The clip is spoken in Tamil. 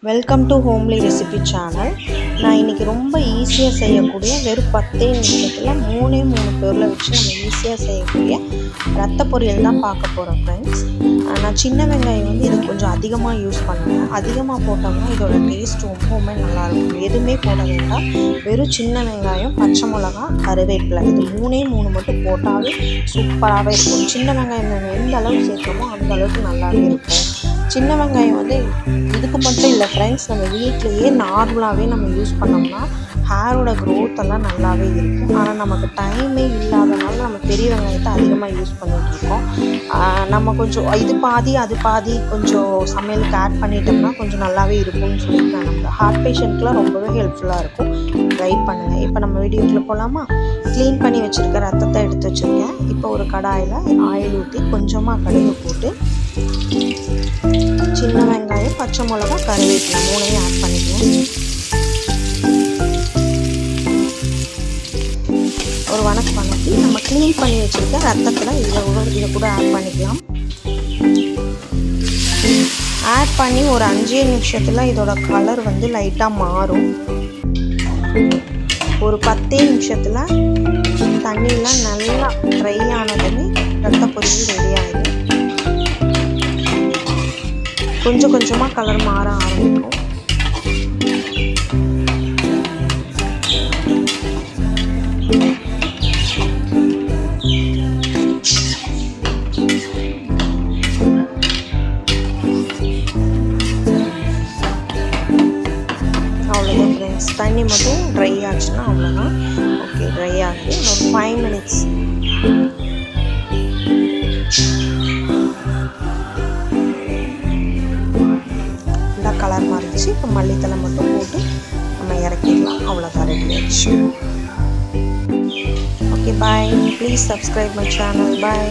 Welcome to homely recipe channel. நான் இன்றைக்கி ரொம்ப ஈஸியாக செய்யக்கூடிய வெறும் 10 நிமிஷத்தில் 3 பொருளை வச்சு நம்ம ஈஸியாக செய்யக்கூடிய ரத்த பொரியல் தான் பார்க்க போகிறோம் ஃப்ரெண்ட்ஸ். நான் சின்ன வெங்காயம் இது கொஞ்சம் அதிகமாக யூஸ் பண்ணுவேன். அதிகமாக போட்டோம்னா இதோட டேஸ்ட் ரொம்பவுமே நல்லாயிருக்கும். எதுவுமே போட வேண்டாம், வெறும் சின்ன வெங்காயம், பச்சை மிளகா, கருவேப்பிலை, இது 3 மட்டும் போட்டாவே சூப்பராகவே இருக்கும். சின்ன வெங்காயம் நம்ம எந்த அளவுக்கு சேர்க்கணுமோ அந்த அளவுக்கு நல்லாவே இருக்கும். சின்ன வெங்காயம் இதுக்கு மட்டும் இல்லை ஃப்ரெண்ட்ஸ், நம்ம வீட்டிலையே நார்மலாகவே நம்ம யூஸ் பண்ணோம்னா ஹேரோட க்ரோத் எல்லாம் நல்லாவே இருக்கும். ஆனால் நமக்கு டைமே இல்லாதனால நம்ம பெரிய வெங்காயத்தை அதிகமாக யூஸ் பண்ணிகிட்டு இருக்கோம். நம்ம கொஞ்சம் இது பாதி அது பாதி கொஞ்சம் சமையலுக்கு ஆட் பண்ணிட்டோம்னா கொஞ்சம் நல்லாவே இருக்கும்னு சொல்லிட்டு நான் நம்ம ஹார்ட் பேஷண்ட்க்குலாம் ரொம்பவே ஹெல்ப்ஃபுல்லாக இருக்கும். ட்ரை பண்ணுங்கள். இப்போ நம்ம வீடியோக்குள்ளே போகலாமா? க்ளீன் பண்ணி வச்சுருக்க ரத்தத்தை எடுத்து வச்சுருக்கேன். இப்போ ஒரு கடாயில் ஆயில் ஊற்றி கொஞ்சமாக கடுகு போட்டு சின்ன வெங்காயம், பச்சை மிளகா, கருவேப்பிலை 3 ஆட் பண்ணிக்குவோம். ஒரு வணக்கி நம்ம க்ளீன் பண்ணி வச்சுருக்க ரத்தத்தில் இதை கூட ஆட் பண்ணிக்கலாம். ஆட் பண்ணி ஒரு 5 நிமிஷத்தில் இதோட கலர் லைட்டாக மாறும். ஒரு 10 நிமிஷத்தில் தண்ணியெலாம் நல்லா ட்ரை ஆனதுமே ரத்த பொரியல் ரெடி ஆகிடும். கொஞ்சம் கொஞ்சமாக கலர் மாற ஆரம்பிக்கும். அவ்வளோதான் ஃப்ரெண்ட்ஸ், தண்ணி மட்டும் ட்ரை ஆச்சுன்னா அவ்வளோதான். ஓகே, ட்ரை ஆகி ஒரு 5 மினிட்ஸ் கலர் மாறிடுச்சு. இப்போ மல்லித்தலை மட்டும் போட்டு நம்ம இறக்கிடலாம். அவ்வளோதான், ரெடி ஆயிடுச்சு. Okay, bye. Please subscribe my channel. Bye.